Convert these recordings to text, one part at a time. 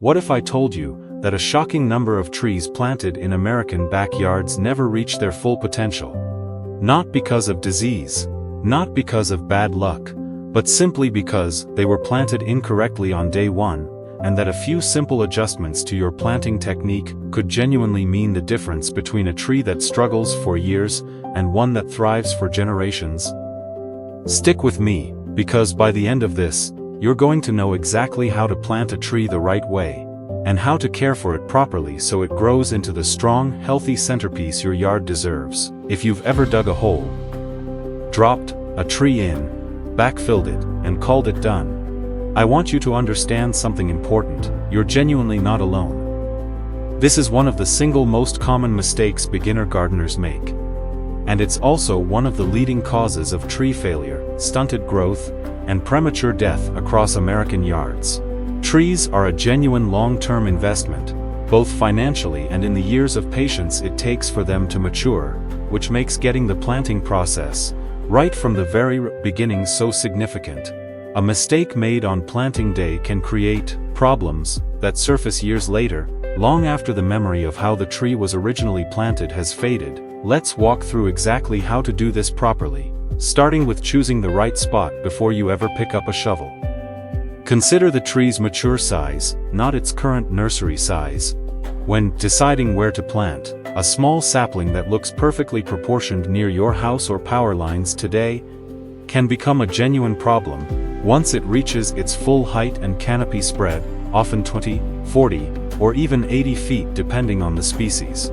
What if I told you that a shocking number of trees planted in American backyards never reach their full potential? Not because of disease, not because of bad luck, but simply because they were planted incorrectly on day one, and that a few simple adjustments to your planting technique could genuinely mean the difference between a tree that struggles for years and one that thrives for generations. Stick with me, because by the end of this, you're going to know exactly how to plant a tree the right way, and how to care for it properly so it grows into the strong, healthy centerpiece your yard deserves. If you've ever dug a hole, dropped a tree in, backfilled it, and called it done, I want you to understand something important: you're genuinely not alone. This is one of the single most common mistakes beginner gardeners make. And it's also one of the leading causes of tree failure, stunted growth, and premature death across American yards. Trees are a genuine long-term investment, both financially and in the years of patience it takes for them to mature, which makes getting the planting process right from the very beginning so significant. A mistake made on planting day can create problems that surface years later, long after the memory of how the tree was originally planted has faded. Let's walk through exactly how to do this properly, starting with choosing the right spot before you ever pick up a shovel. Consider the tree's mature size, not its current nursery size. When deciding where to plant, a small sapling that looks perfectly proportioned near your house or power lines today can become a genuine problem once it reaches its full height and canopy spread, often 20, 40, or even 80 feet depending on the species.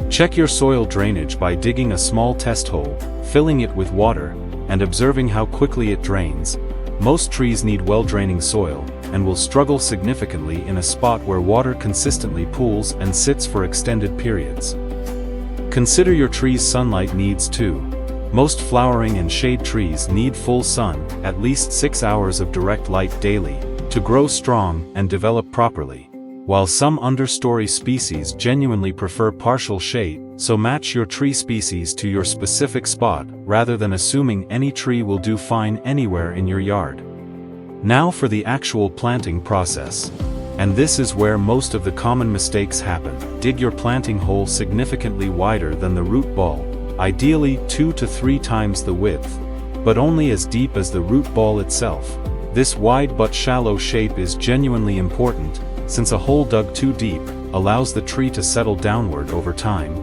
Check your soil drainage by digging a small test hole, filling it with water, and observing how quickly it drains. Most trees need well-draining soil, and will struggle significantly in a spot where water consistently pools and sits for extended periods. Consider your tree's sunlight needs too. Most flowering and shade trees need full sun, at least 6 hours of direct light daily, to grow strong and develop properly. While some understory species genuinely prefer partial shade, so match your tree species to your specific spot rather than assuming any tree will do fine anywhere in your yard. Now for the actual planting process. And this is where most of the common mistakes happen. Dig your planting hole significantly wider than the root ball, ideally 2 to 3 times the width, but only as deep as the root ball itself. This wide but shallow shape is genuinely important, since a hole dug too deep allows the tree to settle downward over time,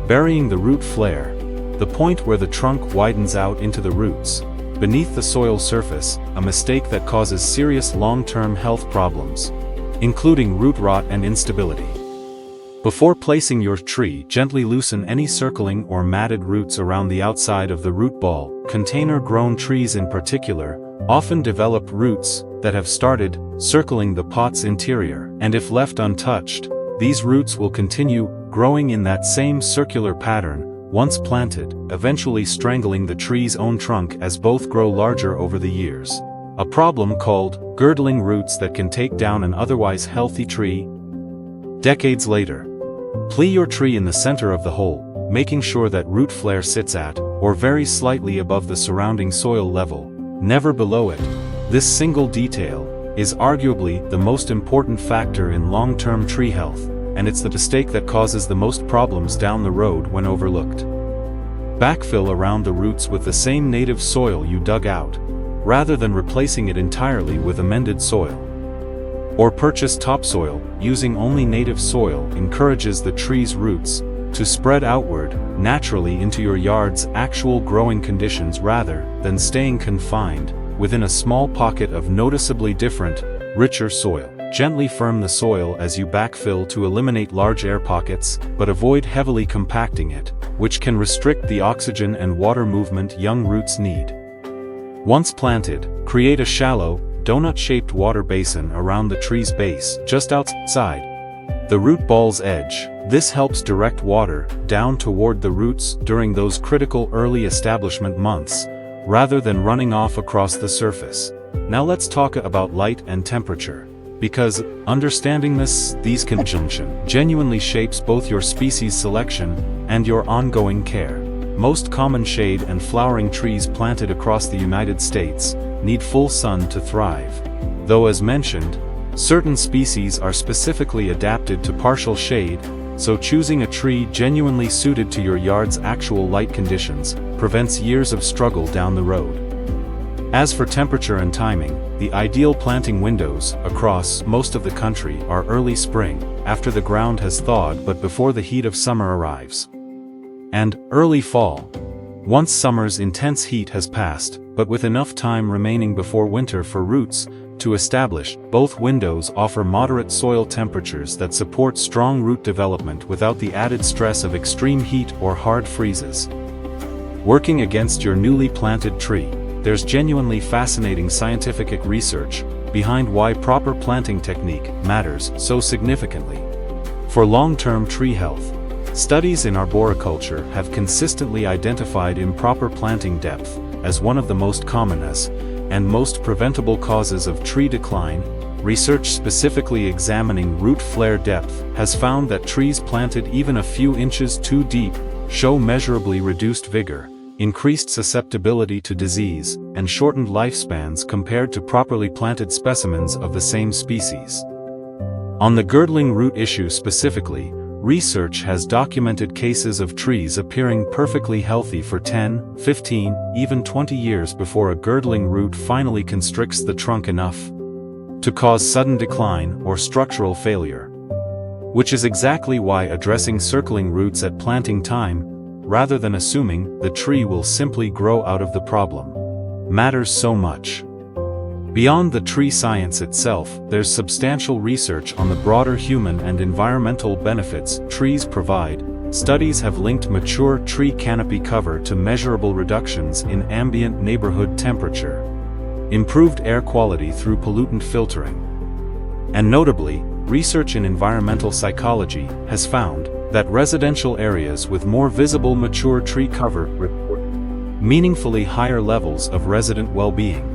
burying the root flare, the point where the trunk widens out into the roots, beneath the soil surface, a mistake that causes serious long-term health problems, including root rot and instability. Before placing your tree, gently loosen any circling or matted roots around the outside of the root ball. Container-grown trees in particular often develop roots that have started circling the pot's interior, and if left untouched, these roots will continue growing in that same circular pattern once planted, eventually strangling the tree's own trunk as both grow larger over the years. A problem called girdling roots that can take down an otherwise healthy tree decades later. Plant your tree in the center of the hole, making sure that root flare sits at, or very slightly above the surrounding soil level, never below it. This single detail is arguably the most important factor in long-term tree health, and it's the mistake that causes the most problems down the road when overlooked. Backfill around the roots with the same native soil you dug out, rather than replacing it entirely with amended soil. Or purchase topsoil. Using only native soil encourages the tree's roots to spread outward naturally into your yard's actual growing conditions rather than staying confined within a small pocket of noticeably different, richer soil. Gently firm the soil as you backfill to eliminate large air pockets, but avoid heavily compacting it, which can restrict the oxygen and water movement young roots need. Once planted, create a shallow, donut-shaped water basin around the tree's base, just outside the root ball's edge. This helps direct water down toward the roots during those critical early establishment months, rather than running off across the surface. Now let's talk about light and temperature, because understanding these conjunction genuinely shapes both your species selection and your ongoing care. Most common shade and flowering trees planted across the United States need full sun to thrive. Though as mentioned, Certain species are specifically adapted to partial shade, so choosing a tree genuinely suited to your yard's actual light conditions prevents years of struggle down the road. As for temperature and timing, the ideal planting windows across most of the country are early spring, after the ground has thawed but before the heat of summer arrives, and early fall, once summer's intense heat has passed, but with enough time remaining before winter for roots to establish. Both windows offer moderate soil temperatures that support strong root development without the added stress of extreme heat or hard freezes. Working against your newly planted tree, there's genuinely fascinating scientific research behind why proper planting technique matters so significantly for long-term tree health. Studies in arboriculture have consistently identified improper planting depth as one of the most commonest and most preventable causes of tree decline. Research specifically examining root flare depth has found that trees planted even a few inches too deep show measurably reduced vigor, increased susceptibility to disease, and shortened lifespans compared to properly planted specimens of the same species. On the girdling root issue specifically, research has documented cases of trees appearing perfectly healthy for 10, 15, even 20 years before a girdling root finally constricts the trunk enough to cause sudden decline or structural failure. Which is exactly why addressing circling roots at planting time, rather than assuming the tree will simply grow out of the problem, matters so much. Beyond the tree science itself, there's substantial research on the broader human and environmental benefits trees provide. Studies have linked mature tree canopy cover to measurable reductions in ambient neighborhood temperature, improved air quality through pollutant filtering, and notably, research in environmental psychology has found that residential areas with more visible mature tree cover report meaningfully higher levels of resident well-being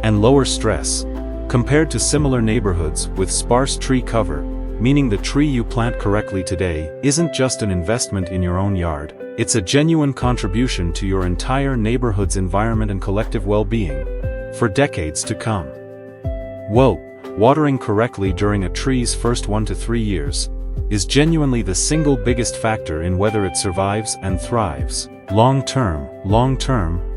and lower stress, compared to similar neighborhoods with sparse tree cover, meaning the tree you plant correctly today isn't just an investment in your own yard, it's a genuine contribution to your entire neighborhood's environment and collective well-being for decades to come. Whoa, watering correctly during a tree's first 1 to 3 years is genuinely the single biggest factor in whether it survives and thrives. Long-term,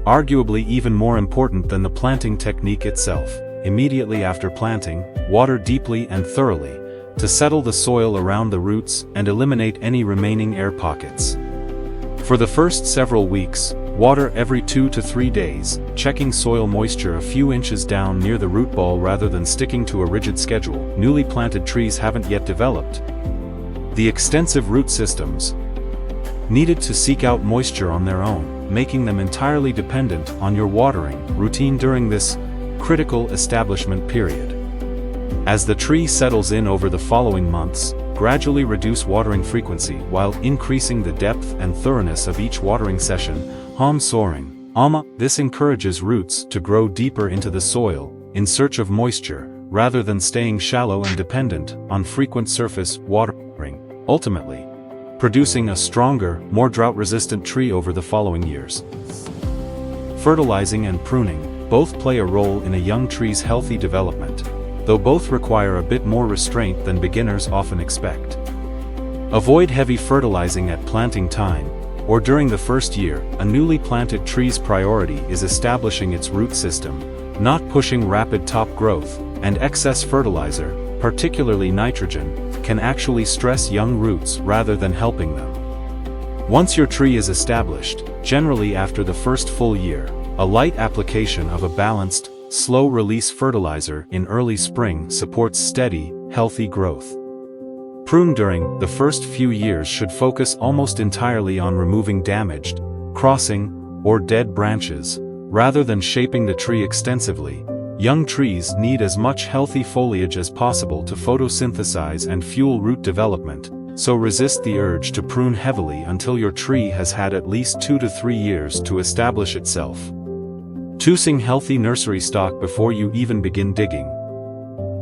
arguably even more important than the planting technique itself. Immediately after planting, water deeply and thoroughly to settle the soil around the roots and eliminate any remaining air pockets. For the first several weeks, water every 2 to 3 days, checking soil moisture a few inches down near the root ball rather than sticking to a rigid schedule. Newly planted trees haven't yet developed the extensive root systems needed to seek out moisture on their own, making them entirely dependent on your watering routine during this critical establishment period. As the tree settles in over the following months, gradually reduce watering frequency while increasing the depth and thoroughness of each watering session. Soaring. This encourages roots to grow deeper into the soil in search of moisture, rather than staying shallow and dependent on frequent surface watering, ultimately producing a stronger, more drought-resistant tree over the following years. Fertilizing and pruning both play a role in a young tree's healthy development, though both require a bit more restraint than beginners often expect. Avoid heavy fertilizing at planting time, or during the first year. A newly planted tree's priority is establishing its root system, not pushing rapid top growth, and excess fertilizer, particularly nitrogen, can actually stress young roots rather than helping them. Once your tree is established, generally after the first full year, a light application of a balanced, slow-release fertilizer in early spring supports steady, healthy growth. Prune during the first few years should focus almost entirely on removing damaged, crossing, or dead branches, rather than shaping the tree extensively. Young trees need as much healthy foliage as possible to photosynthesize and fuel root development, so resist the urge to prune heavily until your tree has had at least 2 to 3 years to establish itself. Choosing healthy nursery stock before you even begin digging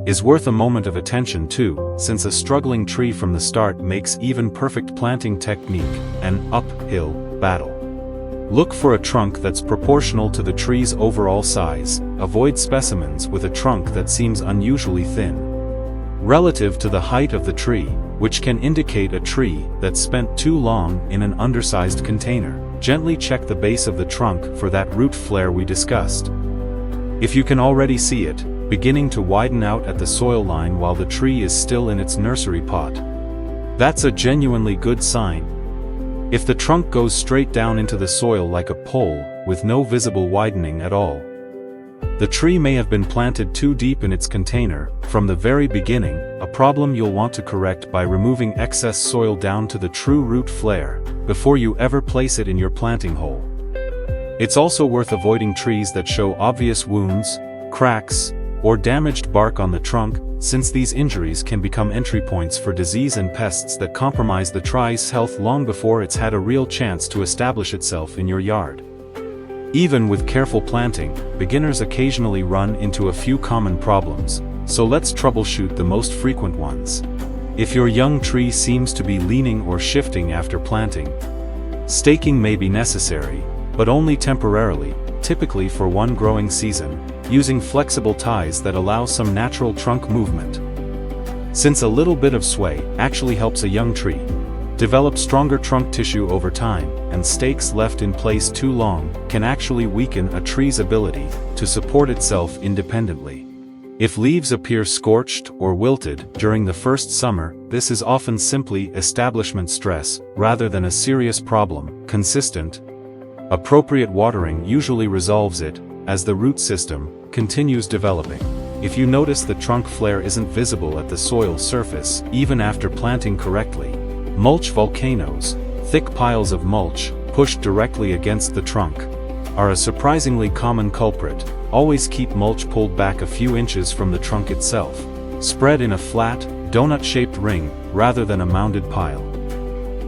is worth a moment of attention too, since a struggling tree from the start makes even perfect planting technique an uphill battle. Look for a trunk that's proportional to the tree's overall size. Avoid specimens with a trunk that seems unusually thin, relative to the height of the tree, which can indicate a tree that's spent too long in an undersized container. Gently check the base of the trunk for that root flare we discussed. If you can already see it, beginning to widen out at the soil line while the tree is still in its nursery pot, that's a genuinely good sign. If the trunk goes straight down into the soil like a pole, with no visible widening at all, the tree may have been planted too deep in its container from the very beginning, a problem you'll want to correct by removing excess soil down to the true root flare before you ever place it in your planting hole. It's also worth avoiding trees that show obvious wounds, cracks, or damaged bark on the trunk, since these injuries can become entry points for disease and pests that compromise the tree's health long before it's had a real chance to establish itself in your yard. Even with careful planting, beginners occasionally run into a few common problems, so let's troubleshoot the most frequent ones. If your young tree seems to be leaning or shifting after planting, staking may be necessary, but only temporarily, typically for one growing season, using flexible ties that allow some natural trunk movement. Since a little bit of sway actually helps a young tree develop stronger trunk tissue over time, and stakes left in place too long can actually weaken a tree's ability to support itself independently. If leaves appear scorched or wilted during the first summer, this is often simply establishment stress rather than a serious problem. Consistent, appropriate watering usually resolves it, as the root system continues developing. If you notice the trunk flare isn't visible at the soil surface, even after planting correctly, mulch volcanoes, thick piles of mulch, pushed directly against the trunk, are a surprisingly common culprit. Always keep mulch pulled back a few inches from the trunk itself. Spread in a flat, donut-shaped ring, rather than a mounded pile.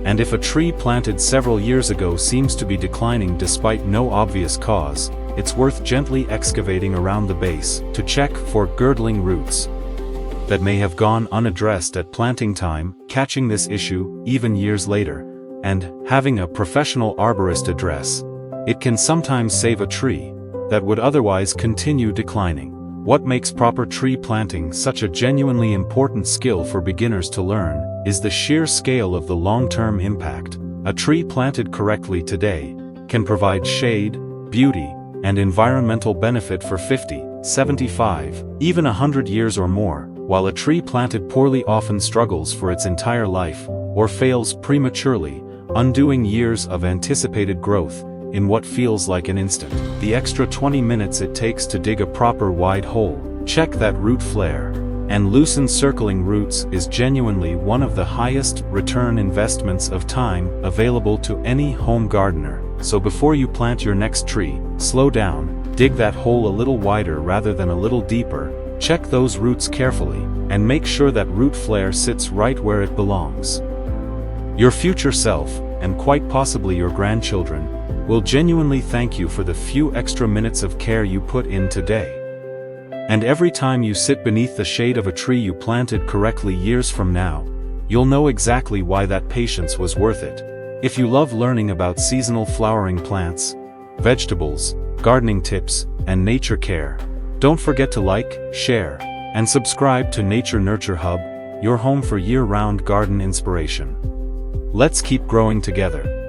And if a tree planted several years ago seems to be declining despite no obvious cause, it's worth gently excavating around the base to check for girdling roots that may have gone unaddressed at planting time. Catching this issue even years later, and having a professional arborist address it, can sometimes save a tree that would otherwise continue declining. What makes proper tree planting such a genuinely important skill for beginners to learn is the sheer scale of the long-term impact. A tree planted correctly today can provide shade, beauty, and environmental benefit for 50, 75, even 100 years or more, while a tree planted poorly often struggles for its entire life, or fails prematurely, undoing years of anticipated growth in what feels like an instant. The extra 20 minutes it takes to dig a proper wide hole, check that root flare, and loosen circling roots is genuinely one of the highest return investments of time available to any home gardener. So before you plant your next tree, slow down, dig that hole a little wider rather than a little deeper, check those roots carefully, and make sure that root flare sits right where it belongs. Your future self, and quite possibly your grandchildren, will genuinely thank you for the few extra minutes of care you put in today. And every time you sit beneath the shade of a tree you planted correctly years from now, you'll know exactly why that patience was worth it. If you love learning about seasonal flowering plants, vegetables, gardening tips, and nature care, don't forget to like, share, and subscribe to Nature Nurture Hub, your home for year-round garden inspiration. Let's keep growing together.